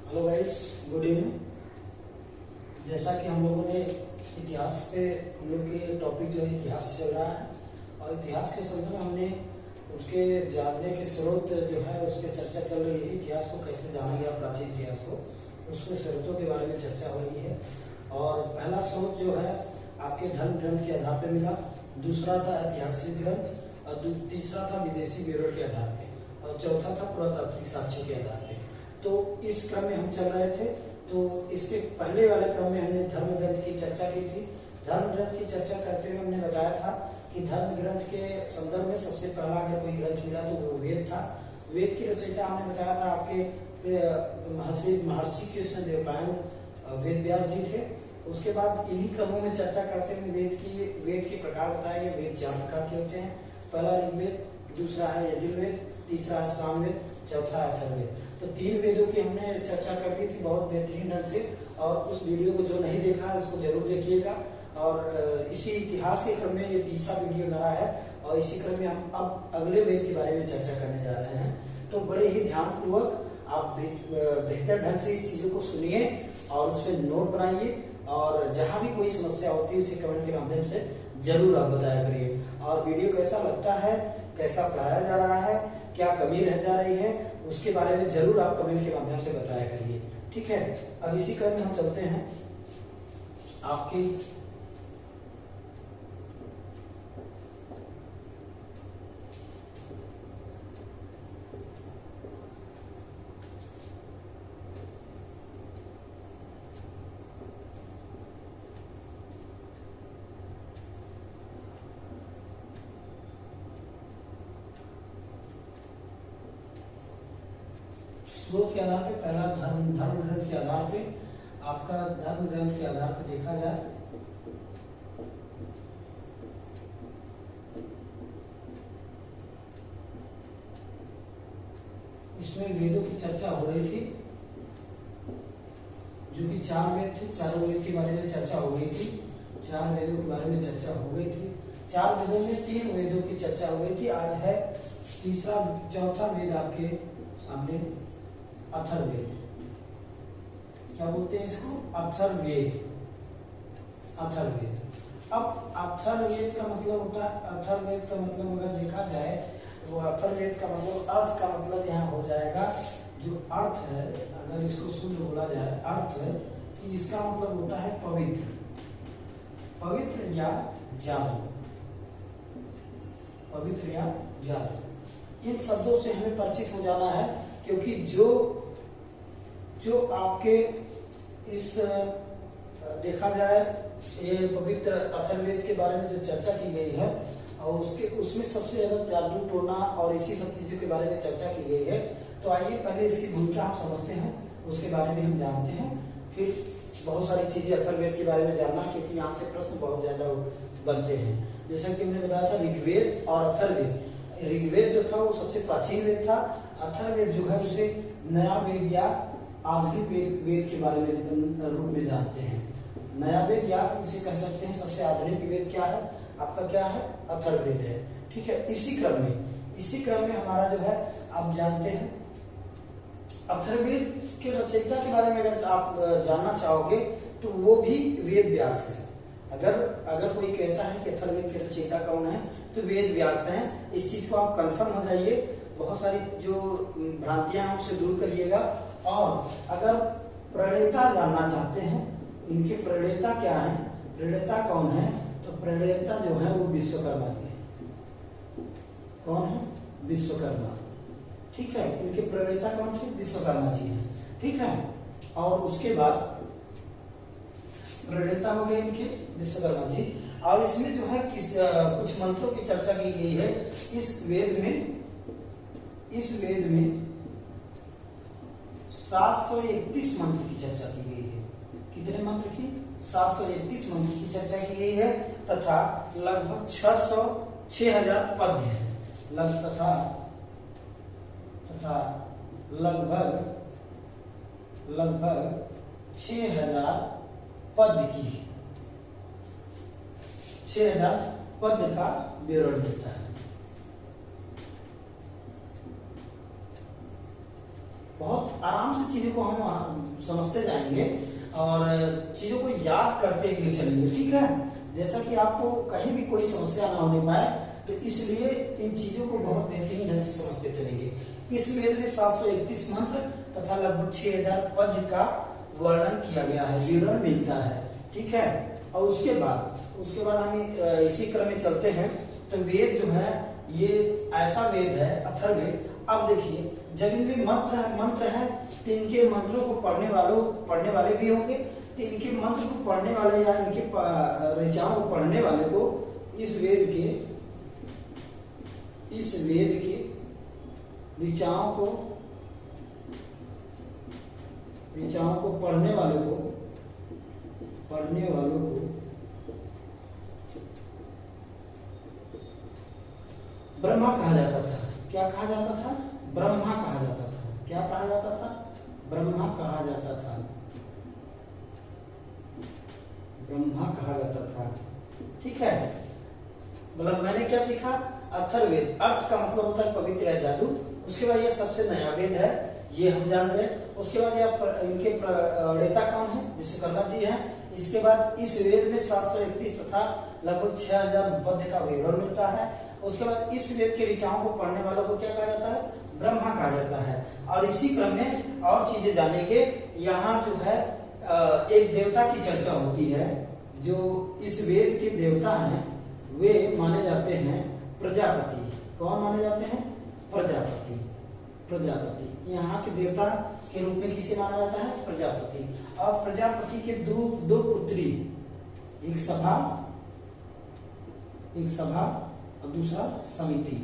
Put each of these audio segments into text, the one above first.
Hello guys, good evening. जैसा कि हम लोगों ने इतिहास पे हम लोग के टॉपिक जो है इतिहास चल रहा है और इतिहास के संदर्भ में हमने उसके जानने के स्रोत जो है उस पर चर्चा चल रही है। इतिहास को कैसे जाना गया, प्राचीन इतिहास को, उसके स्रोतों के बारे में चर्चा हो रही है। और पहला स्रोत जो है आपके धर्म ग्रंथ के आधार पर मिला, दूसरा था ऐतिहासिक ग्रंथ और तीसरा था विदेशी विवरण के आधार पे और चौथा था पुरातात्विक साक्ष्य के आधार पे। तो इस क्रम में हम चल रहे थे। तो इसके पहले वाले क्रम में हमने धर्म ग्रंथ की चर्चा की थी। धर्म ग्रंथ की चर्चा करते हुए हमने बताया था कि धर्म ग्रंथ के संदर्भ में सबसे पहला अगर कोई ग्रंथ मिला तो वो वेद था। वेद की रचयिता हमने बताया था आपके महर्षि कृष्ण देवरायन वेद व्यास जी थे। उसके बाद इन्हीं क्रमों में चर्चा करते हुए वेद के प्रकार बताए गए। वेद 4 प्रकार के होते हैं। पहला ऋग्वेद, दूसरा है यजुर्वेद, तीसरा है सामवेद, चौथा है अथर्ववेद। तो 3 वेदों की हमने चर्चा कर दी थी बहुत बेहतरीन ढंग से। और उस वीडियो को जो नहीं देखा है उसको जरूर देखिएगा। और इसी इतिहास के क्रम में ये तीसरा वीडियो लगा है और इसी क्रम में हम अब अगले वेद के बारे में चर्चा करने जा रहे हैं। तो बड़े ही ध्यानपूर्वक आप बेहतर ढंग से इस चीजों को सुनिए और उस पर नोट बनाइए और जहां भी कोई समस्या होती है उसे कमेंट के माध्यम से जरूर आप बताया करिए। और वीडियो कैसा लगता है, कैसा पढ़ाया जा रहा है, क्या कमी रह जा रही है, उसके बारे में जरूर आप कमेंट के माध्यम से बताया करिए। ठीक है, अब इसी क्रम में हम चलते हैं आपकी स्रोत के आधार पे। पहला धर्म ग्रंथ के आधार पे आपका धर्म ग्रंथ के आधार पे देखा जाए इसमें वेदों की चर्चा हो रही थी, जो कि 4 वेद थे। चारों वेद के बारे में चर्चा हो गई थी। 4 वेदों के बारे में चर्चा हो गई थी। 4 वेदों में 3 वेदों की चर्चा हो गई थी। आज है चौथा वेद आपके सामने, अथर्ववेद। क्या बोलते हैं इसको? अथर्ववेद। अथर्ववेद। अब अथर्ववेद का मतलब होता है, अथर्ववेद का मतलब अगर देखा जाए वो अथर्ववेद का मतलब अर्थ का मतलब यहाँ हो जाएगा, जो अर्थ है अगर इसको शुद्ध बोला जाए अर्थ कि इसका मतलब होता है पवित्र, पवित्र या जादू, पवित्र या जादू। इन शब्दों से हमें परिचित हो जाना है क्योंकि जो आपके इस देखा जाए ये पवित्र अथर्ववेद के बारे में जो चर्चा की गई है और उसमें सबसे ज्यादा जादू टोना और इसी सब चीजों के बारे में चर्चा की गई है। तो आइए पहले इसकी भूमिका हम समझते हैं, उसके बारे में हम जानते हैं, फिर बहुत सारी चीजें अथर्ववेद के बारे में जानना, क्योंकि यहाँ से प्रश्न बहुत ज्यादा बनते हैं। जैसा कि हमने बताया था ऋग्वेद और अथर्ववेद। ऋग्वेद जो था वो सबसे प्राचीन वेद था। अथर्ववेद जो है उसे नया वेद या आधुनिक वेद के बारे में रूप में जानते हैं। नया वेद या इसे कह सकते हैं सबसे आधुनिक वेद क्या है आपका, क्या है? अथर्ववेद है। ठीक है, इसी क्रम में हमारा जो है आप जानते हैं अथर्ववेद के रचयिता के बारे में अगर आप जानना चाहोगे तो वो भी वेद व्यास है। अगर कोई कहता है कि अथर्ववेद के रचयिता कौन है तो वेद व्यास हैं। इस चीज को आप कंफर्म हो जाइए। बहुत सारी जो भ्रांतियां हैं उसे दूर करिएगा। और अगर प्रणेता जानना चाहते हैं इनके प्रणेता क्या है, प्रणेता कौन है, तो प्रणेता जो है वो विश्वकर्मा जी है। कौन है? विश्वकर्मा। ठीक है, इनके प्रणेता कौन थे? विश्वकर्मा जी हैं। ठीक है, और उसके बाद प्रणेता हो गए इनके विश्वकर्मा जी। और इसमें जो है कुछ मंत्रों की चर्चा की गई है। इस वेद में 731 मंत्र की चर्चा की गई है। कितने मंत्र की? 731 मंत्र की चर्चा की गई है तथा लगभग 6000 पद्य है। तथा लगभग 6000 पद्य की 6000 पद्य का विवरण देता है। बहुत बहुत आराम से चीजों को हम समझते जाएंगे और चीजों को याद करते हुए चलेंगे, ठीक है। जैसा कि आपको कहीं भी कोई समस्या ना होने पाए, तो इसलिए इन चीजों को बहुत बेहतरीन ढंग से समझते चलेंगे। इस वेद में 731 मंत्र तथा लगभग 6000 पद का वर्णन किया गया है, विवरण मिलता है, ठीक है। और उसके बाद हम इसी क्रम में चलते हैं। तो वेद जो है ये ऐसा वेद है, अथर्ववेद। अब देखिए, जब इनमें मंत्र है तो इनके मंत्रों को पढ़ने वाले भी होंगे, तो इनके मंत्र को पढ़ने वाले या इनके ऋचाओं को पढ़ने वाले को इस वेद के ऋचाओं को पढ़ने वालों को ब्रह्मा कहा जाता था। क्या कहा जाता था? ब्रह्मा कहा जाता था। क्या कहा जाता था? ब्रह्मा कहा जाता था। ब्रह्मा कहा जाता था, ठीक है। मतलब मैंने क्या सीखा? अथर्ववेद, अर्थ का मतलब होता है पवित्र या जादू। उसके बाद यह सबसे नया वेद है, ये हम जान गए। उसके बाद इनके प्रणेता कौन है? विश्वकर्मा जी हैं। इसके बाद इस वेद में 731 तथा लगभग 6000 पद का विवरण मिलता है। उसके बाद इस वेद के ऋचाओं को पढ़ने वालों को क्या कहा जाता है? ब्रह्मा कहा जाता है। और इसी क्रम में और चीजें जानेंगे। यहाँ जो है एक देवता की चर्चा होती है। जो इस वेद के देवता हैं वे माने जाते हैं प्रजापति। कौन माने जाते हैं? प्रजापति यहाँ के देवता के रूप में किसे माना जाता है? प्रजापति। और प्रजापति के दो पुत्री, एक सभा और दूसरा समिति।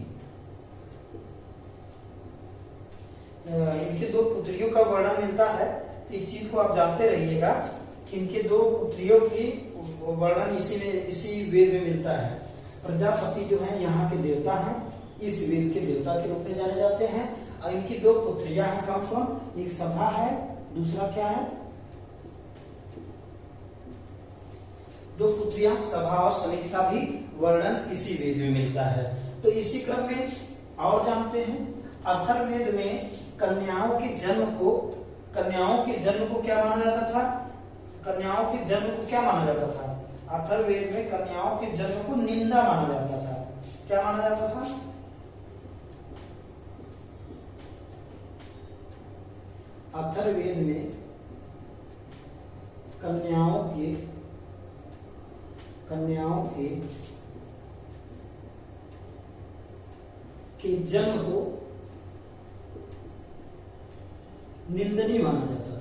इनके दो पुत्रियों का वर्णन मिलता है। तो इस चीज को आप जानते रहिएगा कि इनके दो पुत्रियों की वर्णन इसी वेद में मिलता है। प्रजापति जो है यहाँ के देवता हैं, इस वेद के देवता के रूप में जाने जाते हैं। और इनकी दो पुत्रियां हैं, कौन? एक सभा है, दूसरा क्या है? दो पुत्रियां सभा और समिति का भी वर्णन इसी वेद में मिलता है। तो इसी क्रम में और जानते हैं, अथर्ववेद में कन्याओं के जन्म को क्या माना जाता था? कन्याओं के जन्म को क्या माना जाता था? अथर्ववेद में कन्याओं के जन्म को निंदा माना जाता था। क्या माना जाता था? अथर्ववेद में कन्याओं के जन्म को निंदनीय माना जाता था।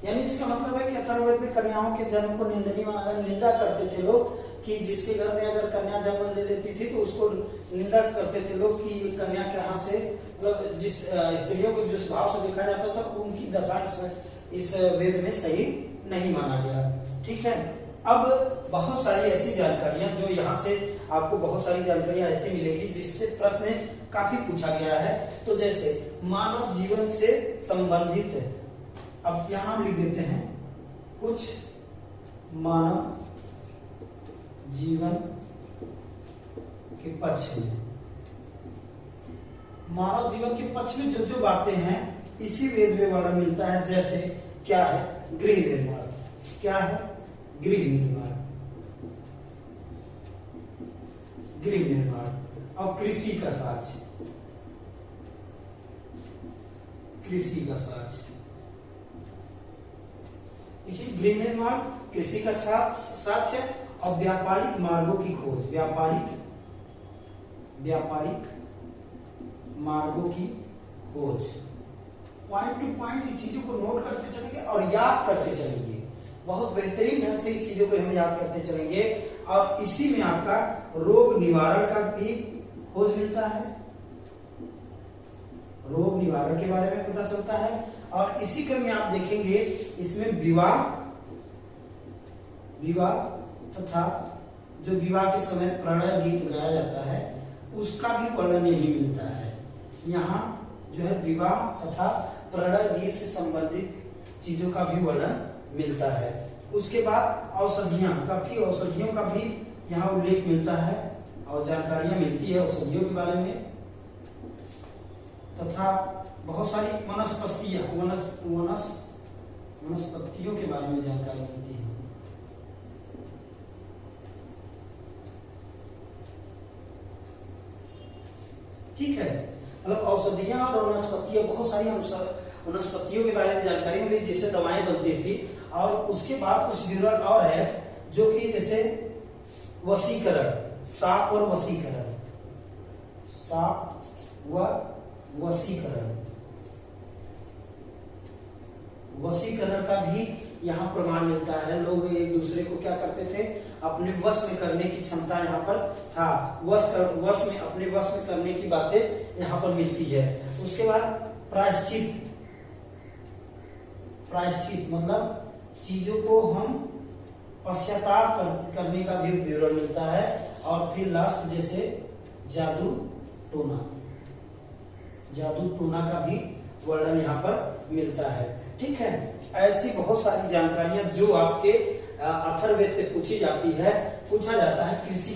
यानी इसका मतलब है कि अथर्ववेद में कन्याओं के जन्म को निंदनीय माना, निंदा करते थे लोग कि जिसके घर में अगर कन्या जन्म ले लेती थी तो उसको निंदा करते थे लोग कि कन्या के हाथ से, मतलब जिस स्त्रियों को जिस भाव से देखा जाता था उनकी दशा इस वेद में सही नहीं माना गया, ठीक है। अब बहुत सारी ऐसी जानकारियां जो यहाँ से आपको बहुत सारी जानकारियां ऐसी मिलेगी जिससे प्रश्न काफी पूछा गया है। तो जैसे मानव जीवन से संबंधित है, अब यहां हम लिख देते हैं कुछ मानव जीवन के पक्ष में। मानव जीवन के पक्ष में जो बातें हैं इसी वेद में वर्णन मिलता है। जैसे क्या है? गृह निर्माण। क्या है? गृह निर्माण और कृषि का साक्ष। गृह निर्माण, कृषि का साक्ष्य और व्यापारिक मार्गों की खोज। व्यापारिक मार्गों की खोज। पॉइंट टू पॉइंट इन चीजों को नोट करते चलेंगे और याद करते चलेंगे। बहुत बेहतरीन ढंग से इस चीजों को हम याद करते चलेंगे। और इसी में आपका रोग निवारण का भी खोज मिलता है। रोग निवारण के बारे में पता चलता है। और इसी क्रम में आप देखेंगे इसमें विवाह तथा जो विवाह के समय प्रणय गीत गाया जाता है उसका भी वर्णन यही मिलता है। यहाँ जो है विवाह तथा प्रणय गीत से संबंधित चीजों का भी वर्णन मिलता है। उसके बाद औषधियों का भी यहाँ उल्लेख मिलता है और जानकारियां मिलती है औषधियों के बारे में, तथा बहुत सारी वनस्पतियों के बारे में जानकारी मिलती है। ठीक है, मतलब औषधियां और वनस्पतियां, बहुत सारी वनस्पतियों के बारे में जानकारी मिली जिससे दवाएं बनती थी। और उसके बाद कुछ विवरण और है जो कि जैसे वशीकरण, साप व वशीकरण का भी यहाँ प्रमाण मिलता है। लोग एक दूसरे को क्या करते थे, अपने वश में करने की क्षमता यहाँ पर था, अपने वश में करने की बातें यहाँ पर मिलती है। उसके बाद प्रायश्चित मतलब चीजों को हम पश्चाताप करने का भी विवरण मिलता है। और फिर लास्ट जैसे जादू टोना का भी वर्णन यहाँ पर मिलता है। ठीक है, ऐसी बहुत सारी जानकारियां जो आपके अथर्ववेद से पूछा जाता है। कृषि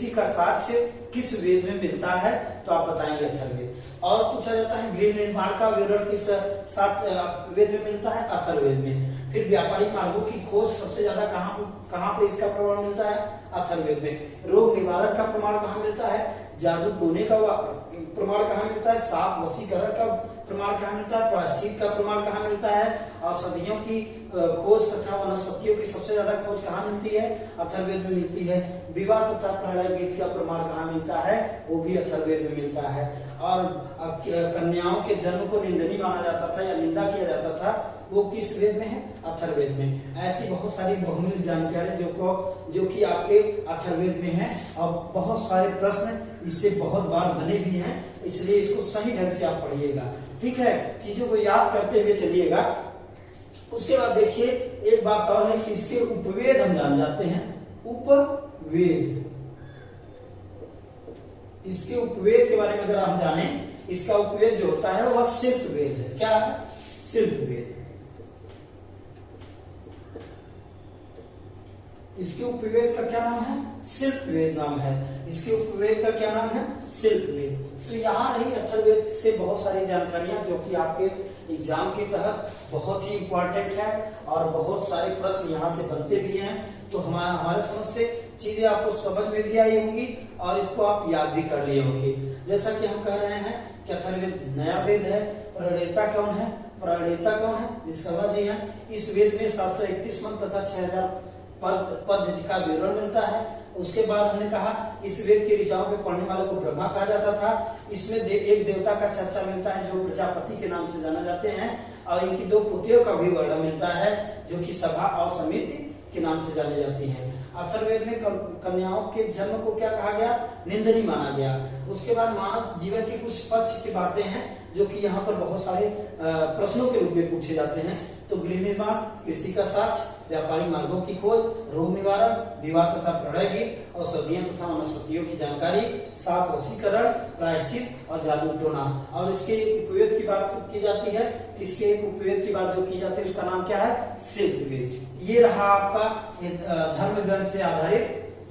का साक्ष्य किस वेद में मिलता है, तो आप बताएंगे अथर्ववेद। और पूछा जाता है गृह निर्माण का विवरण किस वेद में मिलता है, अथर्ववेद में। फिर व्यापारिक मार्गों की खोज सबसे ज्यादा कहाँ पे इसका प्रमाण मिलता है, अथर्ववेद में। रोग निवारण का प्रमाण कहाँ मिलता है, जादू टोने का प्रमाण कहाँ मिलता है, साप वशीकरण का प्रमाण कहाँ मिलता है, प्रायश्चित का प्रमाण कहाँ मिलता है, औषधियों की खोज तथा वनस्पतियों की सबसे ज्यादा खोज कहाँ मिलती है, अथर्ववेद में मिलती है। विवाह तथा प्रलय गीत का प्रमाण कहाँ मिलता है, वो भी अथर्ववेद में मिलता है। और कन्याओं के जन्म को निंदनीय माना जाता था या निंदा किया जाता था, वो किस वेद में है, अथर्ववेद में। ऐसी बहुत सारी बहुमूल्य जानकारी जो कि आपके अथर्ववेद में है। और बहुत सारे प्रश्न इससे बहुत बार बने भी हैं, इसलिए इसको सही ढंग से आप पढ़िएगा। ठीक है, चीजों को याद करते हुए चलिएगा। उसके बाद देखिए एक बात और है कि इसके उपवेद हम जान जाते हैं। उपवेद, इसके उपवेद के बारे में अगर हम जाने, इसका उपवेद जो होता है वह शिल्प वेद है। क्या है, शिल्प वेद। इसके उपवेद का क्या नाम है, शिल्प वेद नाम है। इसके उपवेद का क्या नाम है, शिल्प वेद। तो यहाँ रही अथर्ववेद से बहुत सारी जानकारियां जो कि आपके एग्जाम के तहत बहुत ही इंपॉर्टेंट है और बहुत सारे प्रश्न यहाँ से बनते भी हैं। तो हमारे समझ से चीजें आपको समझ में भी आई होंगी और इसको आप याद भी कर लिए होंगे। जैसा कि हम कह रहे हैं कि अथर्ववेद नया वेद है। प्रणेता कौन है, विश्वकर्मा जी हैं। इस वेद में 731 मंत्र तथा 6000 पद का विवरण मिलता है। उसके बाद हमने कहा इस वेद के ऋचाओं के पढ़ने वालों को ब्रह्मा कहा जाता था। इसमें एक देवता का चर्चा मिलता है जो प्रजापति के नाम से जाना जाते हैं। और इनकी 2 पुत्रियों का भी वर्णन मिलता है जो कि सभा और समिति के नाम से जाने जाती हैं। अथर्ववेद में कन्याओं के जन्म को क्या कहा गया, निंदनीय माना गया। उसके बाद मानव जीवन की कुछ पक्ष की बातें हैं जो कि यहाँ पर बहुत सारे प्रश्नों के रूप में पूछे जाते हैं। तो गृह निर्माण, कृषि का साक्ष्य, व्यापारिक मार्गों की खोज, रोग निवारण, विवाह तथा प्रलय गीत, औषधियों तथा वनस्पतियों की जानकारी, साप वशीकरण, प्रायश्चित और जादू टोना। और इसके एक उपवेद की बात की जाती है। इसके एक उपवेद की बात जो की जाती है उसका नाम क्या है, शिल्प वेद। ये रहा आपका धर्म ग्रंथ से आधारित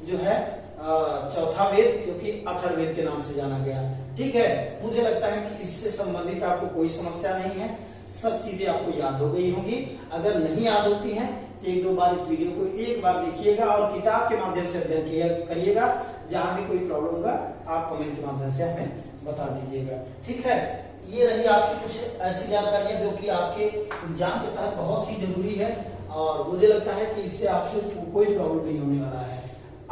जो है चौथा वेद जो कि अथर्ववेद के नाम से जाना गया। ठीक है, मुझे लगता है कि इससे संबंधित आपको कोई समस्या नहीं है, सब चीजें आपको याद हो गई होंगी। अगर नहीं याद होती हैं तो 1-2 बार इस वीडियो को एक बार देखिएगा और किताब के माध्यम से अध्ययन करिएगा। जहां भी कोई प्रॉब्लम होगा आप कमेंट के माध्यम से हमें बता दीजिएगा। ठीक है, ये रही आपकी कुछ ऐसी जानकारियां जो कि आपके एग्जाम के तहत बहुत ही जरूरी है और मुझे लगता है कि इससे आपसे कोई प्रॉब्लम नहीं होने वाला है।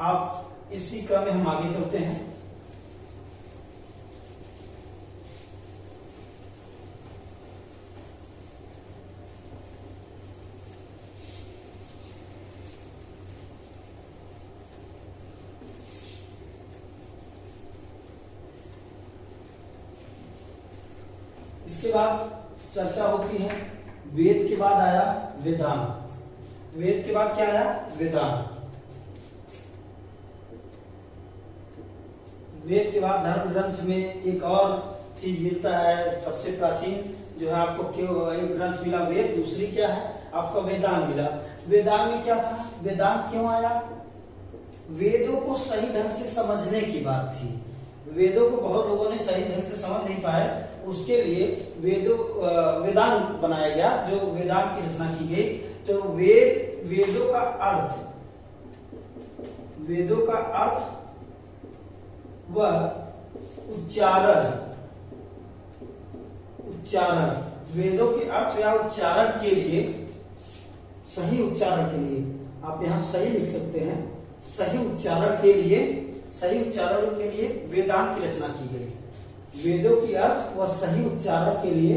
आप इसी क्रम में हम आगे चलते हैं। इसके बाद चर्चा होती है वेद के बाद आया वेदांत। वेद के बाद क्या आया, वेदांत। वेद के बाद धर्म ग्रंथ में एक और चीज मिलता है, सबसे प्राचीन जो है आपको क्यों एक ग्रंथ मिला वेद। दूसरी क्या है, आपका वेदांग मिला। वेदांग में क्या था, वेदांग क्यों आया, वेदों को सही ढंग से समझने की बात थी। वेदों को बहुत लोगों ने सही ढंग से समझ नहीं पाए, उसके लिए वेदांग बनाया गया, जो वेदांग की रचना की गई। तो वेदों का अर्थ व उच्चारण वेदों के अर्थ या उच्चारण के लिए, सही उच्चारण के लिए, आप यहां सही लिख सकते हैं, सही उच्चारण के लिए वेदांत की रचना की गई। वेदों की अर्थ व सही उच्चारण के लिए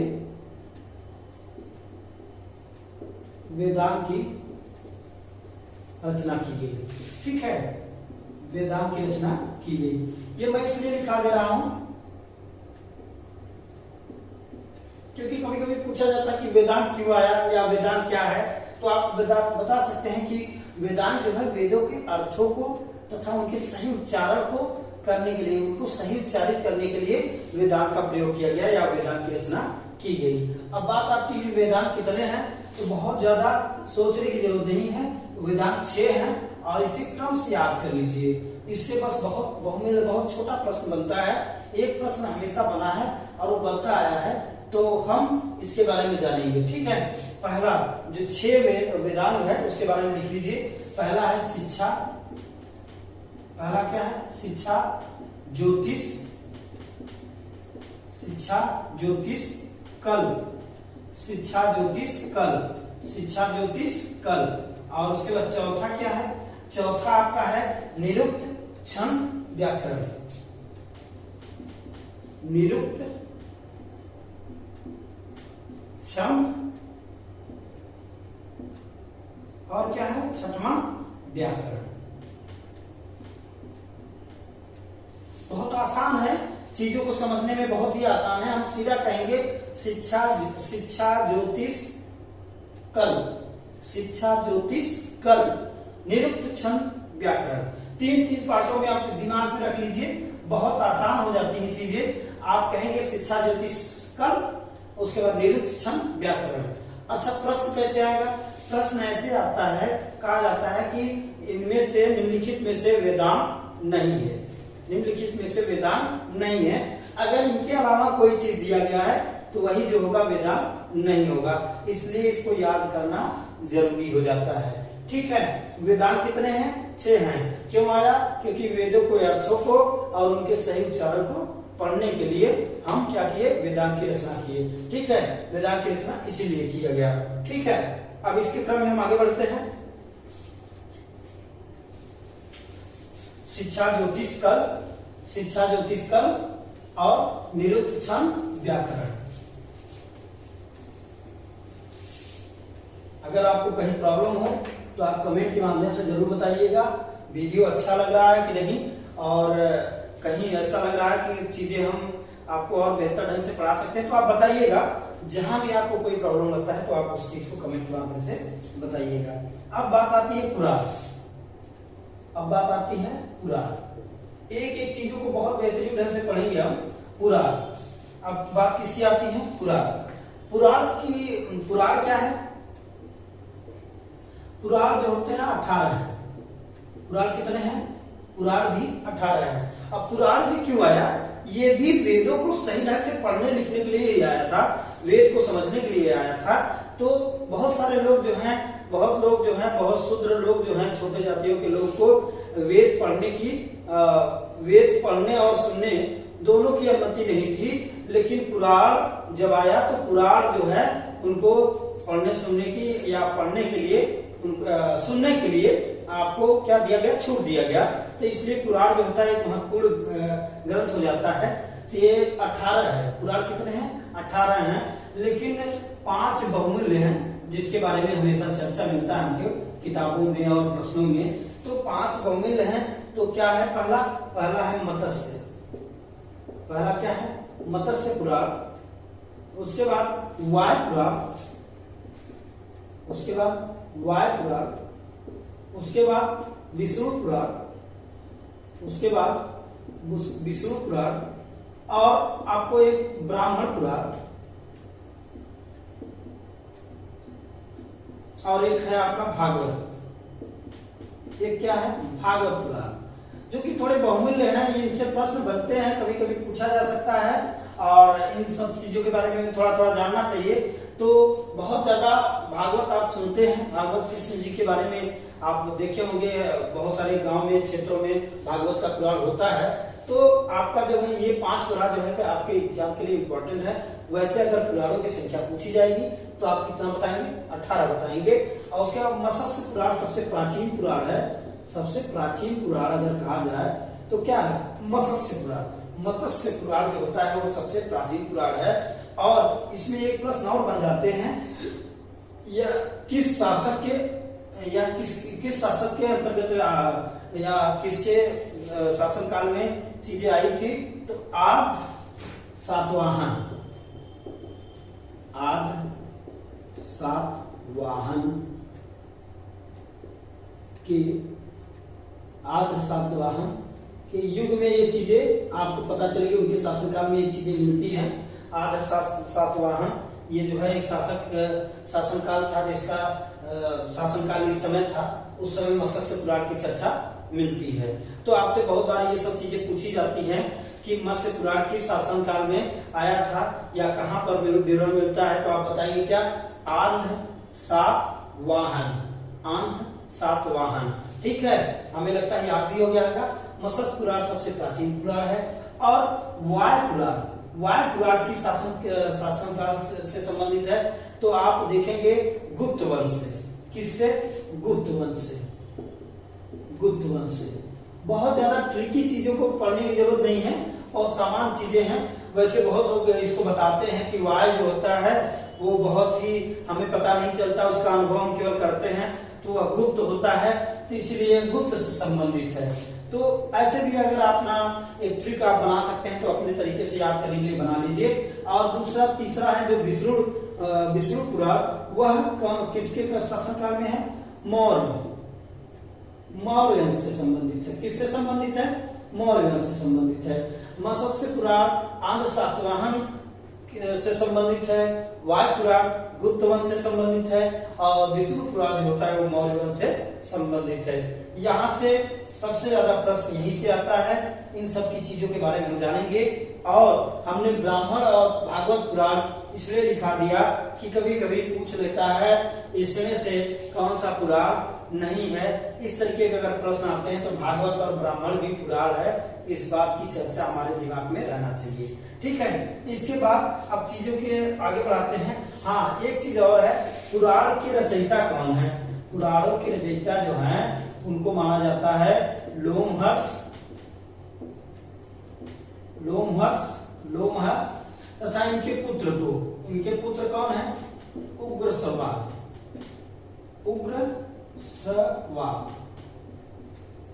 वेदांत की रचना की गई। ठीक है, वेदांत की रचना की गई। ये मैं इसलिए लिखा दे रहा हूं क्योंकि कभी कभी पूछा जाता है कि वेदांत क्यों आया या वेदांत क्या है, तो आप बता सकते हैं कि वेदांत जो है वेदों के अर्थों को तथा उनके सही उच्चारण को करने के लिए, उनको सही उच्चारित करने के लिए वेदांत का प्रयोग किया गया या वेदांत की रचना की गई। अब बात आती है वेदांत कितने हैं, तो बहुत ज्यादा सोचने की जरूरत नहीं है। वेदांत 6 हैं और इसे क्रम से याद कर लीजिए। इससे बस बहुत छोटा प्रश्न बनता है, एक प्रश्न हमेशा बना है और वो बनता आया है, तो हम इसके बारे में जानेंगे। ठीक है, पहला जो 6 वेदांग है उसके बारे में लिख लीजिए। पहला है शिक्षा, पहला क्या है, शिक्षा ज्योतिष कल। और उसके बाद चौथा क्या है, चौथा आपका है निरुक्त छंद व्याकरण। निरुक्त छंद और क्या है, छठवां व्याकरण। बहुत आसान है, चीजों को समझने में बहुत ही आसान है। हम सीधा कहेंगे शिक्षा ज्योतिष कल, निरुक्त छंद व्याकरण। 3 पार्टों में आप दिमाग में रख लीजिए, बहुत आसान हो जाती है चीजें। आप कहेंगे शिक्षा ज्योतिष कल, उसके बाद निरुक्त छंद व्याकरण। अच्छा, प्रश्न कैसे आएगा, प्रश्न ऐसे आता है, कहा जाता है कि इनमें से निम्नलिखित में से वेदांत नहीं है, निम्नलिखित में से वेदांत नहीं है। अगर इनके अलावा कोई चीज दिया गया है तो वही जो होगा वेदांत नहीं होगा, इसलिए इसको याद करना जरूरी हो जाता है। ठीक है, वेदांत कितने हैं, 6 हैं। क्यों आया, क्योंकि वेदों को, अर्थों को और उनके सही उच्चारण को पढ़ने के लिए हम क्या किए, वेदांत की रचना किए। ठीक है, वेदांत की रचना इसीलिए किया गया। ठीक है, अब इसके क्रम में हम आगे बढ़ते हैं। शिक्षा ज्योतिष कल और निरुक्त छंद व्याकरण। अगर आपको कहीं प्रॉब्लम हो तो आप कमेंट के माध्यम से जरूर बताइएगा। वीडियो अच्छा लग रहा है कि नहीं, और कहीं ऐसा लग रहा है कि चीजें हम आपको और बेहतर ढंग से पढ़ा सकते हैं तो आप बताइएगा। जहां भी आपको कोई प्रॉब्लम लगता है तो आप उस चीज को कमेंट के माध्यम से बताइएगा। अब बात आती है पुराण। एक एक चीजों को बहुत बेहतरीन ढंग से पढ़ेंगे हम। पुराण, अब बात किसकी आती है, पुराण क्या है, पुराण जो होते हैं 18 हैं। पुराण कितने हैं, पुराण भी 18 है। अब पुराण भी क्यों आया, ये भी वेदों को सही ढंग से पढ़ने लिखने के लिए आया था, वेद को समझने के लिए आया था। तो बहुत सारे लोग जो हैं, बहुत शूद्र लोग जो हैं, छोटे जातियों के लोग को वेद पढ़ने और सुनने दोनों की अनुमति नहीं थी। लेकिन पुराण जब आया तो पुराण जो है उनको पढ़ने सुनने की या पढ़ने के लिए, सुनने के लिए आपको क्या दिया गया, छूट दिया गया। तो इसलिए पुराण जो होता है एक महत्वपूर्ण ग्रंथ हो जाता है। तो ये 18 है, पुराण कितने हैं, 18 हैं। लेकिन 5 बहुमूल्य हैं, जिसके बारे में हमेशा चर्चा मिलता है हमको किताबों में और प्रश्नों में। तो 5 बहुमूल्य हैं। तो क्या है, पहला है मत्स्य, पहला क्या है, मत्स्य पुराण। उसके बाद वायु पुराण, उसके बाद विष्णु पुराण, और आपको एक ब्राह्मण पुराण, और एक है आपका भागवत। एक क्या है? भागवत पुराण, जो कि थोड़े बहुमूल्य हैं। ये इनसे प्रश्न बनते हैं, कभी कभी पूछा जा सकता है, और इन सब चीजों के बारे में थोड़ा थोड़ा जानना चाहिए। तो बहुत ज्यादा भागवत आप सुनते हैं, भागवत कृष्ण जी के बारे में आप देखे होंगे, बहुत सारे गांव में, क्षेत्रों में भागवत का पुराण होता है। तो आपका जो है ये 5 पुराण जो है कि आपके एग्जाम के लिए इम्पोर्टेंट है। वैसे अगर पुराणों की संख्या पूछी जाएगी तो आप कितना बताएंगे? 18 बताएंगे। और उसके बाद मत्स्य पुराण सबसे प्राचीन पुराण है। सबसे प्राचीन पुराण अगर कहा जाए तो क्या है? मत्स्य पुराण। मत्स्य पुराण जो होता है वो सबसे प्राचीन पुराण है। और इसमें एक प्रश्न और बन जाते हैं, यह किस शासक के या किस शासक के अंतर्गत या किसके शासनकाल में चीजें आई थी? तो आद सातवाहन। आद सातवाहन के आद सातवाहन के युग में ये चीजें आपको पता चलेगी, उनके शासनकाल में ये चीजें मिलती हैं। आद सातवाहन ये जो है एक शासनकाल था, जिसका शासनकाल इस समय था। उस समय मत्स्य पुराण की चर्चा मिलती है। तो आपसे बहुत बार ये सब चीजें पूछी जाती हैं कि मत्स्य पुराण किस शासनकाल में आया था या कहां पर विवरण मिलता है। तो आप बताएंगे क्या? आंध्र सातवाहन। आंध्र सातवाहन, ठीक है। हमें लगता है याद भी हो गया था। मत्स्य पुराण सबसे प्राचीन पुराण है। और वायु पुराण, वायु पुराण की शासनकाल से संबंधित है। तो आप देखेंगे गुप्त वंश से। किससे? गुप्त वंश से। गुप्त वंश से। बहुत ज्यादा ट्रिकी चीजों को पढ़ने की जरूरत नहीं है और सामान्य चीजें हैं। वैसे बहुत लोग इसको बताते हैं कि वायु जो होता है वो बहुत ही हमें पता नहीं चलता, उसका अनुभव हम केवल करते हैं, तो वह गुप्त होता है, तो इसलिए गुप्त से संबंधित है। तो ऐसे भी अगर अपना एक ट्रिक आप बना सकते हैं तो अपने तरीके से याद करने के लिए बना लीजिए। और दूसरा तीसरा है जो विष्णु पुराण, वह किसके शासनकाल में है? मौर्य। मौर्य वंश से संबंधित है। किससे संबंधित है? मौर्य वंश से संबंधित है। मत्स्य पुराण आंध्र सातवाहन से संबंधित है। वायु पुराण गुप्त वंश से संबंधित है। और विष्णु पुराण जो होता है वो मौर्य वंश से संबंधित है। यहाँ से सबसे ज्यादा प्रश्न यहीं से आता है। इन सब की चीजों के बारे में हम जानेंगे। और हमने ब्राह्मण और भागवत पुराण इसलिए दिखा दिया कि कभी कभी पूछ लेता है इसमें से कौन सा पुराण नहीं है। इस तरीके के अगर प्रश्न आते हैं तो भागवत और ब्राह्मण भी पुराण है, इस बात की चर्चा हमारे दिमाग में रहना चाहिए। ठीक है, इसके बाद अब चीजों के आगे बढ़ाते हैं। हाँ, एक चीज और है, पुराण के रचयिता कौन है? पुराणों के रचयिता जो हैं उनको माना जाता है लोमहर्ष तथा इनके पुत्र को, इनके पुत्र कौन है?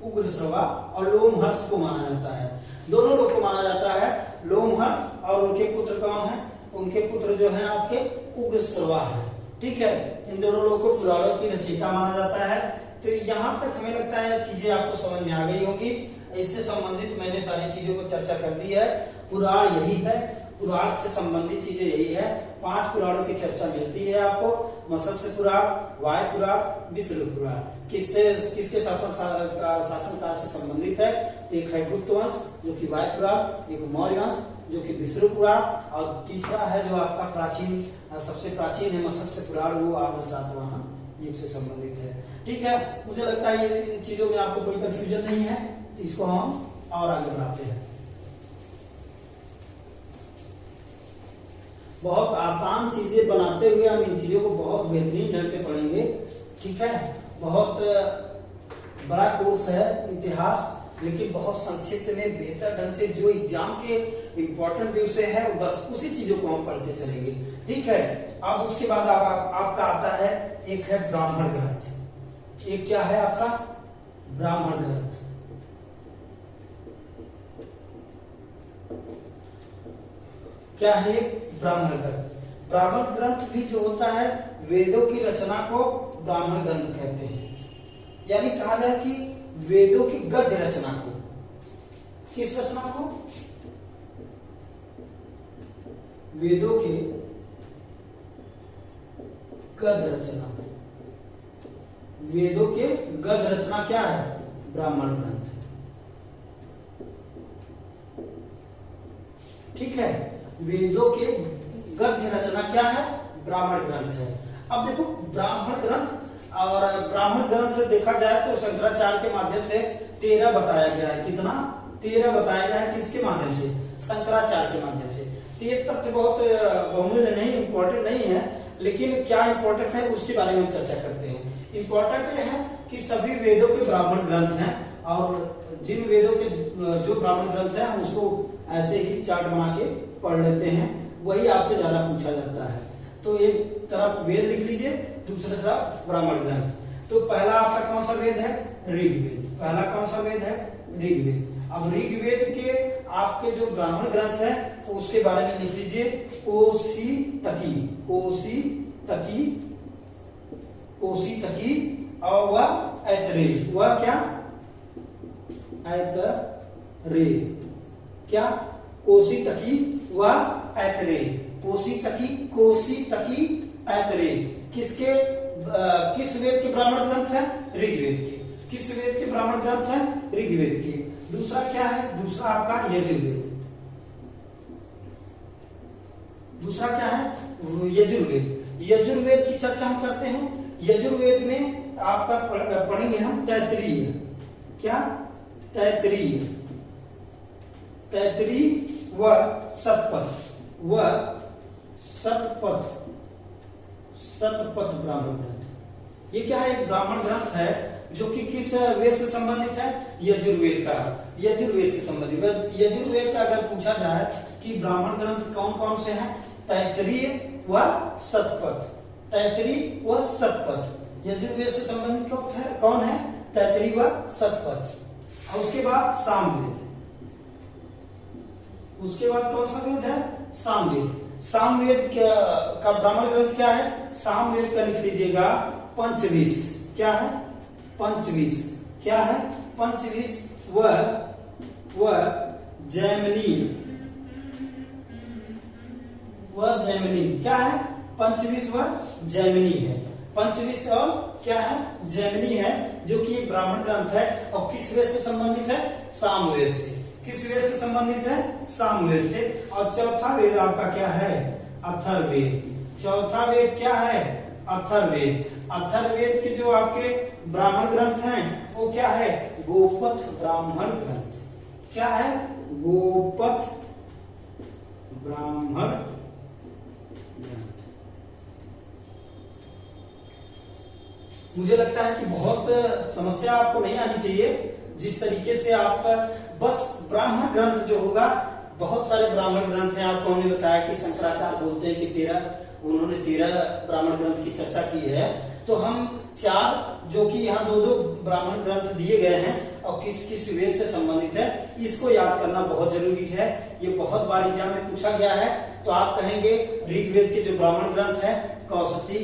उग्रश्रवा और लोमहर्ष को माना जाता है। दोनों लोग को माना जाता है, लोमहर्ष और उनके पुत्र कौन है? उनके पुत्र जो हैं आपके उग्रश्रवा है। ठीक है, इन दोनों लोगों को पुराणों की रचयिता माना जाता है। तो यहाँ तक हमें लगता है चीजें आपको समझ में आ गई होंगी। इससे संबंधित मैंने सारी चीजों को चर्चा कर दी है। पुराण यही है, पुराण से संबंधित चीजें यही है। 5 पुराणों की चर्चा मिलती है आपको, मत्स्य पुराण, वायु पुराण, विष्णु पुराण। किसके शासनकाल से संबंधित है? तो एक है गुप्त वंश जो कि वायु पुराण, एक मौर्य वंश जो कि विष्णु पुराण, और तीसरा है जो आपका प्राचीन, सबसे प्राचीन है मत्स्य पुराण, वो आंध्र सातवाहन युग से संबंधित है। ठीक है, मुझे लगता है ये इन चीजों में आपको कोई कंफ्यूजन नहीं है, तो इसको हम और आगे बढ़ाते हैं। बहुत आसान चीजें बनाते हुए हम इन चीजों को बहुत बेहतरीन ढंग से पढ़ेंगे। ठीक है, बहुत बड़ा कोर्स है इतिहास, लेकिन बहुत संक्षिप्त में बेहतर ढंग से जो एग्जाम के इंपॉर्टेंट विषय है बस उसी चीजों को हम पढ़ते चलेंगे। ठीक है, अब उसके बाद आपका आता है, एक है ब्राह्मण ग्रंथ। एक क्या है आपका? ब्राह्मण ग्रंथ। क्या है? ब्राह्मण ग्रंथ। ब्राह्मण ग्रंथ भी जो होता है, वेदों की रचना को ब्राह्मण ग्रंथ कहते हैं। यानी कहा जाए कि वेदों की गद्य रचना को। किस रचना को? वेदों के गद्य रचना। वेदों के गद्य रचना क्या है? ब्राह्मण ग्रंथ। ठीक है, वेदों के गद्य रचना क्या है? ब्राह्मण ग्रंथ है। अब देखो ब्राह्मण ग्रंथ और ब्राह्मण ग्रंथ देखा जाए तो शंकराचार्य के माध्यम से 13 बताया गया है। कितना? 13 बताया गया है। किसके माध्यम से? शंकराचार्य के माध्यम से। तो ये तथ्य बहुत बहुमूल्य नहीं, इंपॉर्टेंट नहीं है, लेकिन क्या इंपॉर्टेंट है उसके बारे में हम चर्चा करते हैं। इंपॉर्टेंट यह है कि सभी वेदों के ब्राह्मण ग्रंथ हैं और जिन वेदों के जो ब्राह्मण ग्रंथ हैं हम उसको ऐसे ही चार्ट बना के पढ़ लेते हैं, वही आपसे ज्यादा पूछा जाता है। तो एक तरफ वेद लिख लीजिए, दूसरी तरफ ब्राह्मण ग्रंथ। तो पहला आपका कौन सा वेद है? ऋग्वेद। पहला कौन सा वेद है? ऋग्वेद। अब ऋग्वेद के आपके जो ब्राह्मण ग्रंथ है तो उसके बारे में लिख लीजिए कोशितकी। कोशितकी, कोशितकी और वह ऐतरेय। वह क्या? ऐतरेय। क्या? कोशितकी व ऐतरेय। कोशितकी, कोशितकी, ऐतरेय। किसके किस वेद के ब्राह्मण ग्रंथ है? ऋग्वेद के। किस वेद के ब्राह्मण ग्रंथ है? ऋग्वेद के। दूसरा क्या है? दूसरा आपका यजुर्वेद। दूसरा क्या है? यजुर्वेद। यजुर्वेद की चर्चा हम करते हैं। यजुर्वेद में आपका पढ़ेंगे हम तैत्तिरीय। क्या? तैत्तिरीय। तैत्तिरीय व शतपथ। व शतपथ, शतपथ ब्राह्मण ग्रंथ। ये क्या है? एक ब्राह्मण ग्रंथ है जो कि किस वेद से संबंधित है? यजुर्वेद का। यजुर्वेद से संबंधित। यजुर्वेद का अगर पूछा जाए कि ब्राह्मण ग्रंथ कौन कौन से हैं? तैत्तिरीय व शतपथ। तैत्तिरीय व शतपथ यजुर्वेद से संबंधित कौन है? तैत्तिरीय व शतपथ। और उसके बाद सामवेद। उसके बाद कौन सा वेद है? सामवेद। सामवेद का ब्राह्मण ग्रंथ क्या है? सामवेद का लिख लीजिएगा पंचविश। क्या है? पंचविश। क्या है? पंचविश व जैमिनी। वह जैमिनी। क्या है? पंचविश व जैमिनी है। पंचविश और क्या है? जैमिनी है, जो कि एक ब्राह्मण ग्रंथ है। और किस वेद से संबंधित है? सामवेद से। किस वेद से संबंधित है? सामवेद से। और चौथा वेद आपका क्या है? अथर्ववेद। चौथा वेद क्या है? अथर्ववेद। अथर्ववेद के जो आपके ब्राह्मण ग्रंथ हैं वो क्या है? गोपथ ब्राह्मण ग्रंथ। क्या है? गोपथ ब्राह्मण ग्रंथ। मुझे लगता है कि बहुत समस्या आपको नहीं आनी चाहिए। जिस तरीके से आप बस ब्राह्मण ग्रंथ जो होगा, बहुत सारे ब्राह्मण ग्रंथ हैं। आपको हमने बताया कि शंकराचार्य बोलते हैं कि उन्होंने 13 ब्राह्मण ग्रंथ की चर्चा की है। तो हम 4 जो कि यहाँ 2-2 ब्राह्मण ग्रंथ दिए गए हैं और किस किस वेद से संबंधित है, इसको याद करना बहुत जरूरी है। ये बहुत बार एग्जाम में पूछा गया है। तो आप कहेंगे ऋग्वेद के जो ब्राह्मण ग्रंथ है कोशितकी,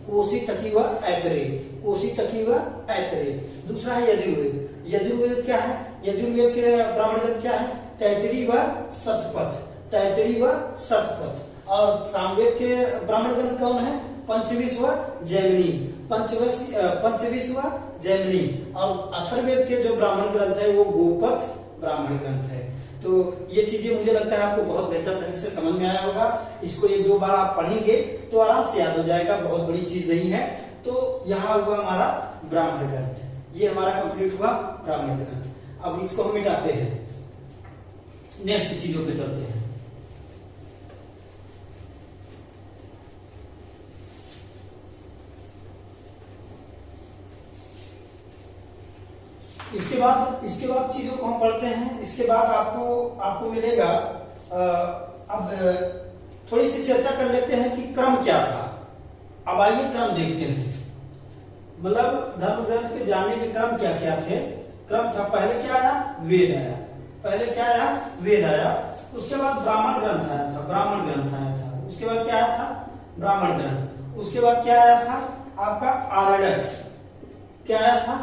कोशितकी व ऐतरेय। कोशितकी व ऐतरेय। दूसरा है यजुर्वेद। यजुर्वेद क्या है? यजुर्वेद के ब्राह्मण ग्रंथ क्या है? तैत्तिरीय व शतपथ। तैत्तिरीय व शतपथ। और सामवेद के ब्राह्मण ग्रंथ कौन है? पंचविश व जैमिनी। पंचविश व जैमिनी। और अथर्ववेद के जो ब्राह्मण ग्रंथ है वो गोपथ ब्राह्मण ग्रंथ है। तो ये चीजें मुझे लगता है आपको बहुत बेहतर ढंग से समझ में आया होगा। इसको 1-2 बार आप पढ़ेंगे तो आराम से याद हो जाएगा, बहुत बड़ी चीज नहीं है। तो यहाँ हुआ हमारा ब्राह्मण ग्रंथ, ये हमारा कंप्लीट हुआ ब्राह्मण ग्रंथ। अब इसको हम मिटाते हैं, नेक्स्ट चीजों पे चलते हैं। इसके बाद चीजों को हम पढ़ते हैं। इसके बाद आपको मिलेगा। अब थोड़ी सी चर्चा कर लेते हैं कि क्रम क्या था। अब आइए क्रम देखते हैं, मतलब धर्म ग्रंथ के जानने के क्रम क्या क्या थे। क्रम था, पहले क्या आया? वेद आया। पहले क्या आया? वेद आया। उसके बाद ब्राह्मण ग्रंथ आया था। ब्राह्मण ग्रंथ आया था। उसके बाद क्या आया था? ब्राह्मण ग्रंथ। उसके बाद क्या आया था? आपका आरण्यक। क्या आया था?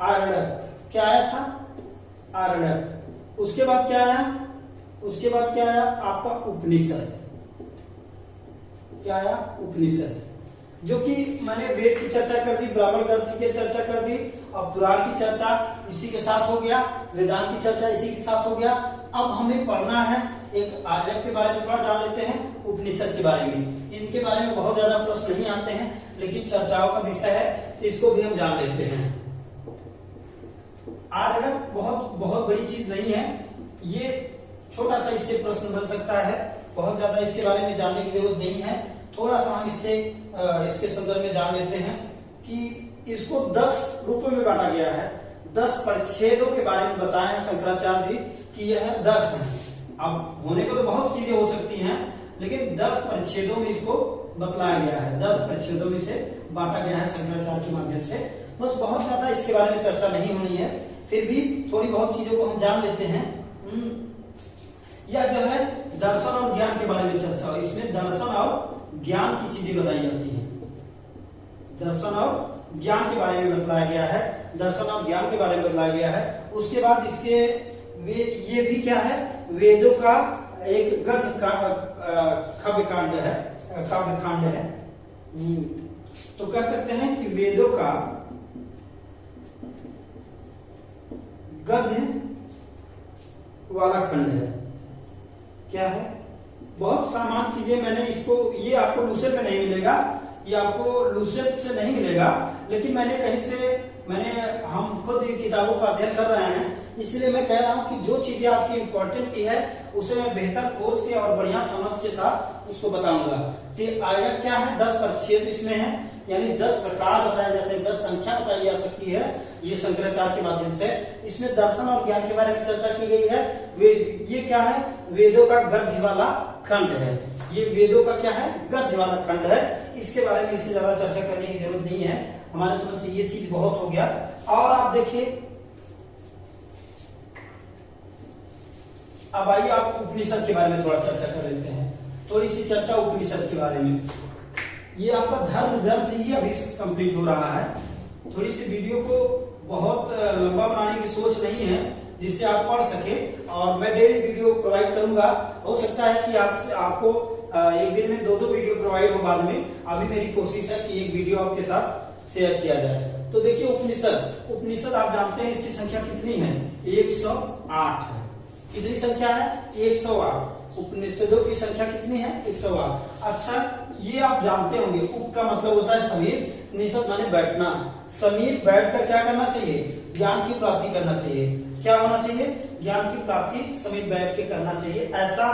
आरण्यक। क्या आया था? आरण्यक। उसके बाद क्या आया? उसके बाद क्या आया? आपका उपनिषद। क्या आया? उपनिषद। जो कि मैंने वेद की चर्चा कर दी, ब्राह्मण ग्रंथ की चर्चा कर दी, अब पुराण की चर्चा इसी के साथ हो गया, वेदांत की चर्चा इसी के साथ हो गया। अब हमें पढ़ना है एक आर्यक के बारे में थोड़ा जान लेते हैं, उपनिषद के बारे में। इनके बारे में बहुत ज्यादा प्रश्न नहीं आते हैं, लेकिन चर्चाओं का विषय है तो इसको भी हम जान लेते हैं। आर्यक बहुत बहुत बड़ी चीज नहीं है, ये छोटा सा इससे प्रश्न बन सकता है, बहुत ज्यादा इसके बारे में जानने की जरूरत नहीं है। थोड़ा सा हम इसके संदर्भ में जान लेते हैं कि इसको 10 रूपों में बांटा गया है। 10 परिच्छेदों के बारे में बताए हैं शंकराचार्य जी कि यह 10 है। अब होने को तो बहुत चीजें हो सकती हैं, लेकिन 10 परिच्छेदों में इसको बतलाया गया है, 10 परिच्छेदों में से बांटा गया है शंकराचार्य के माध्यम से। बस बहुत ज्यादा इसके बारे में चर्चा नहीं होनी है, फिर भी थोड़ी बहुत चीजों को हम जान लेते हैं। यह जो है दर्शन और ज्ञान के बारे में चर्चा हो, इसमें दर्शन और ज्ञान की चीजें बताई जाती हैं। दर्शन और ज्ञान के बारे में बतलाया गया है, दर्शन और ज्ञान के बारे में बतलाया गया है। उसके बाद इसके ये भी क्या है, वेदों का एक ग्रंथ काव्य कांड है, काव्य खंड है। तो कह सकते हैं कि वेदों का गद्य वाला खंड है। क्या है, बहुत सामान्य चीजें मैंने इसको, ये आपको लूसेंट में नहीं मिलेगा, ये आपको लूसेंट से नहीं मिलेगा, लेकिन मैंने कहीं से हम खुद किताबों का अध्ययन कर रहे हैं, इसलिए मैं कह रहा हूं कि जो चीजें आपकी इंपॉर्टेंट की है उसे मैं बेहतर खोज के और बढ़िया समझ के साथ उसको बताऊंगा। तो आर्यक क्या है, 10 परिच्छेद इसमें है, यानी 10 प्रकार बताया जा सकते, 10 संख्या बताई जा सकती है ये शंकराचार्य के माध्यम से। इसमें दर्शन और ज्ञान के बारे में चर्चा की गई है। ये क्या है, वेदों का गद्य वाला खंड है, ये वेदों का क्या है, गद्य वाला खंड है। इसके बारे में इससे ज्यादा चर्चा करने की जरूरत नहीं है, हमारे समझ से ये चीज बहुत हो गया। और आप देखिए, अब आइए आप उपनिषद के बारे में थोड़ा चर्चा कर लेते हैं, थोड़ी सी चर्चा उपनिषद के बारे में। ये आपका धर्म ग्रंथ ही अभी कंप्लीट हो रहा है, थोड़ी सी वीडियो को बहुत लंबा बनाने की सोच नहीं है जिससे आप पढ़ सके, और मैं डेली वीडियो प्रोवाइड करूंगा। हो सकता है कि आपको एक दिन में 2-2 वीडियो प्रोवाइड हो बाद में। अभी मेरी कोशिश है कि एक वीडियो आपके साथ शेयर किया जाए। तो देखिए उपनिषद आप जानते हैं इसकी संख्या कितनी है, 108 है। कितनी संख्या है, 108। उपनिषदों की संख्या कितनी है, 108। अच्छा, ये आप जानते होंगे, उप का मतलब होता है समीर, निषद माने बैठना। समीर बैठकर क्या करना चाहिए, ज्ञान की प्राप्ति करना चाहिए। क्या होना चाहिए, ज्ञान की प्राप्ति समीर बैठ के करना चाहिए, ऐसा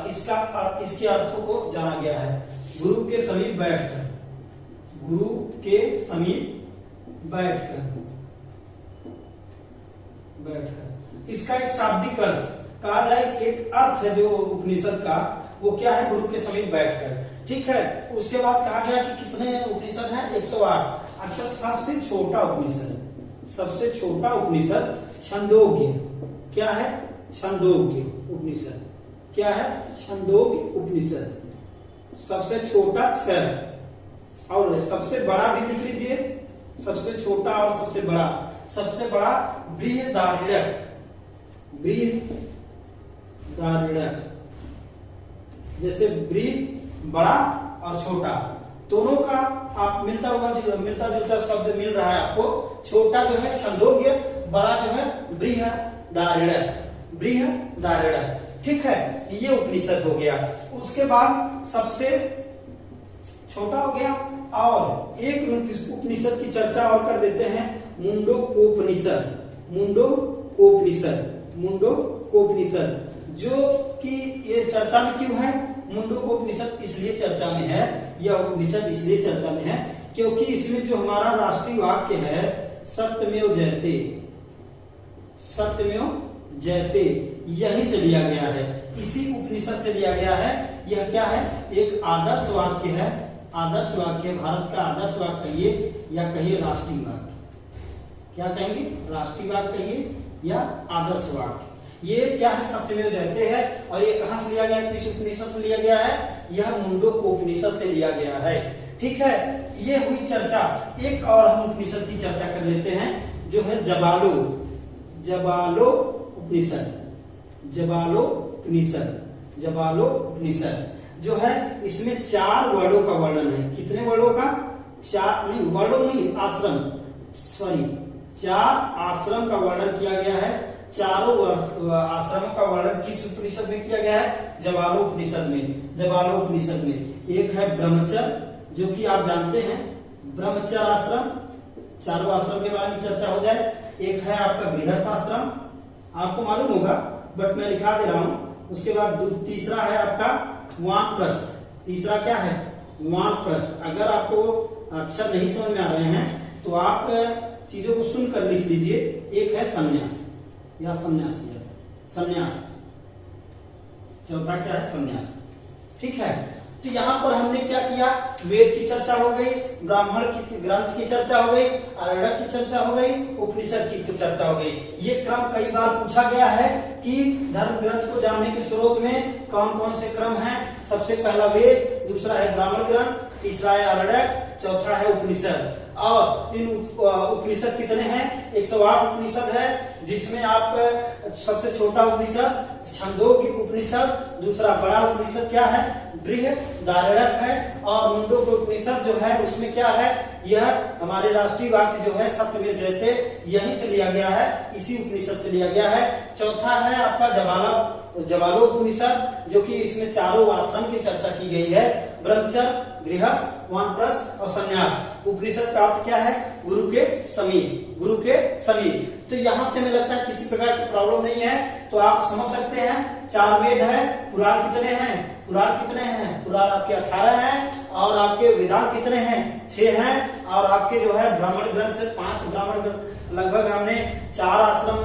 इसके अर्थों को जाना गया है। गुरु के समीप बैठकर, गुरु के समीप बैठकर, इसका एक शाब्दिक अर्थ कहा जाए, एक अर्थ है जो उपनिषद का, वो क्या है, गुरु के समीप बैठकर। ठीक है, उसके बाद कहा गया कि कितने उपनिषद हैं, 108। अच्छा, सबसे छोटा उपनिषद छंदोग्य। क्या है, छंदोग्य उपनिषद। क्या है, छंदोग्य उपनिषद। सबसे छोटा 6, और सबसे बड़ा भी लिख लीजिए, सबसे छोटा और सबसे बड़ा। सबसे बड़ा बृहदारण्यक, जैसे बृहद बड़ा और छोटा, दोनों का आप मिलता जुलता शब्द मिल रहा है आपको। छोटा जो है छंदोग्य, बड़ा जो है बृहदारण्यक। ठीक है, ये उपनिषद हो गया। उसके बाद सबसे छोटा हो गया, और एक उपनिषद की चर्चा और कर देते हैं, मुंडकोपनिषद, जो कि ये चर्चा में क्यों है, मुंडकोपनिषद इसलिए चर्चा में है, यह उपनिषद इसलिए चर्चा में है क्योंकि इसमें जो हमारा राष्ट्रीय वाक्य है, सत्यमेव जयते, यहीं से लिया गया है, इसी उपनिषद से लिया गया है। यह क्या है, एक आदर्श वाक्य है, आदर्श वाक्य, भारत का आदर्श वाक्य कहिए या कहिए राष्ट्रीय वाक्य। क्या कहेंगे, राष्ट्रीय वाक्य कहिए या आदर्श वाक्य। ये क्या है, सत्यमेव जयते है, और ये कहां से लिया गया है, किस उपनिषद से लिया गया है, यह मुंडकोपनिषद से लिया गया है। ठीक है, ये हुई चर्चा। एक और हम उपनिषद की चर्चा कर लेते हैं, जो है जबालो उपनिषद। जो है इसमें 4 वर्डों का वर्णन है। कितने वर्डों का? 4 नहीं, वर्डों नहीं, आश्रम, सॉरी 4 आश्रम का वर्णन किया गया है। चारों आश्रमों का वर्णन किस उपनिषद में किया गया है? जवालोपनिषद में। जवालोपनिषद में एक है ब्रह्मचर्य, जो कि आप जानते हैं ब्रह्मचर्य आश्रम, चारों आश्रम के बारे में चर्चा हो जाए। एक है आपका गृहस्थ आश्रम, आपको मालूम होगा बट मैं लिखा दे रहा हूं। उसके बाद तीसरा है आपका वानप्रस्थ। तीसरा क्या है? वानप्रस्थ। अगर आपको अक्षर नहीं समझ में आ रहे हैं तो आप चीजों को सुनकर लिख लीजिए। एक है संन्यास या सन्यासी, संन्यास। चौथा क्या है? संन्यास। ठीक है, तो यहाँ पर हमने क्या किया? वेद की चर्चा हो गई, ब्राह्मण की ग्रंथ की चर्चा हो गई, आरण्यक की चर्चा हो गई, उपनिषद की चर्चा हो गई। ये क्रम कई बार पूछा गया है कि धर्म ग्रंथ को जानने के स्रोत में कौन कौन से क्रम हैं। सबसे पहला वेद, दूसरा है ब्राह्मण ग्रंथ, तीसरा है आरण्यक, चौथा है उपनिषद। और इन उपनिषद कितने हैं? 108 उपनिषद है, जिसमें आप सबसे छोटा उपनिषद छंदोग्य उपनिषद, दूसरा बड़ा उपनिषद क्या है? बृहदारण्यक है। और मुंडोक उपनिषद जो है उसमें क्या है? यह हमारे राष्ट्रीय वाक्य जो है सत्यमेव जयते, यहीं से लिया गया है, इसी उपनिषद से लिया गया है। चौथा है आपका जवालोपनिषद, जो कि इसमें चारों आश्रम की चर्चा की गई है, ब्रह्मचर्य, गृहस्थ, वानप्रस्थ और संन्यास। उपनिषद का अर्थ क्या है? गुरु के समीप, गुरु के समीप। तो यहाँ से मुझे लगता है किसी प्रकार की प्रॉब्लम नहीं है, तो आप समझ सकते हैं। 4 वेद है, पुराण कितने हैं? पुराण कितने हैं? पुराण आपके 18 हैं। और आपके वेदांत कितने हैं? 6 हैं। और आपके जो है ब्राह्मण ग्रंथ 5 ब्राह्मण ग्रंथ, लगभग हमने 4 आश्रम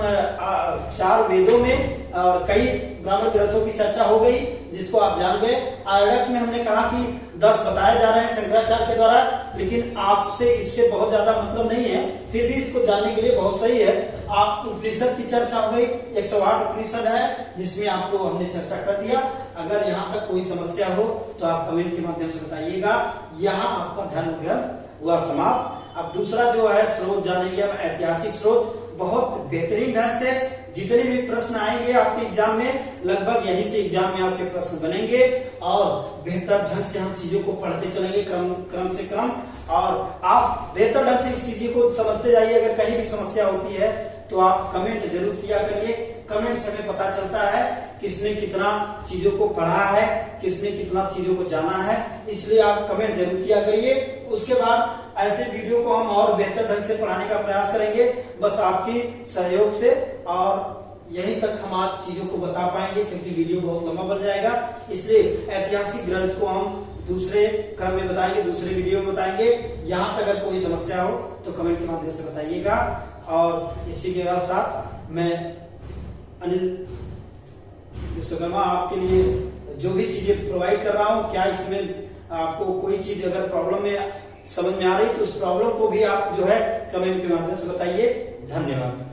4 वेदों में और कई ब्राह्मण ग्रंथों की चर्चा हो गई, जिसको आप जान गए। आरण्यक में हमने कहा कि 10 बताए जा रहे हैं शंकराचार्य के द्वारा, लेकिन आपसे इससे बहुत ज्यादा मतलब नहीं है, फिर भी इसको जानने के लिए बहुत सही है। आप उपनिषद की चर्चा हो गई, 108 उपनिषद है, जिसमें आपको हमने चर्चा कर दिया। अगर यहाँ तक कोई समस्या हो तो आप कमेंट के माध्यम से बताइएगा। यहाँ आपका धर्म ग्रंथ हुआ समाप्त। अब दूसरा जो है स्रोत जानेंगे हम, ऐतिहासिक स्रोत। बहुत बेहतरीन ढंग से जितने भी प्रश्न आएंगे आपके एग्जाम में, लगभग यहीं से एग्जाम में आपके प्रश्न बनेंगे और बेहतर ढंग से हम चीजों को पढ़ते चलेंगे, क्रम से क्रम। और आप बेहतर ढंग से इस चीजों को समझते जाइए। अगर कहीं भी समस्या होती है तो आप कमेंट जरूर किया करिए। कमेंट से हमें पता चलता है किसने कितना चीजों को पढ़ा है, किसने कितना चीजों को जाना है, इसलिए आप कमेंट जरूर किया करिए। उसके बाद ऐसे वीडियो को हम और बेहतर ढंग से पढ़ाने का प्रयास करेंगे, बस आपकी सहयोग से। और यहीं तक हम आज चीजों को बता पाएंगे, क्योंकि वीडियो बहुत लंबा बन जाएगा। इसलिए ऐतिहासिक ग्रंथ को हम दूसरे क्रम में बताएंगे, दूसरे वीडियो में बताएंगे। यहाँ तक अगर कोई समस्या हो तो कमेंट के माध्यम से बताइएगा। और इसी के साथ मैं अनिल विश्वकर्मा आपके लिए जो भी चीजें प्रोवाइड कर रहा हूँ, क्या इसमें आपको कोई चीज अगर प्रॉब्लम में समझ में आ रही तो उस प्रॉब्लम को भी आप जो है कमेंट के माध्यम से बताइए। धन्यवाद।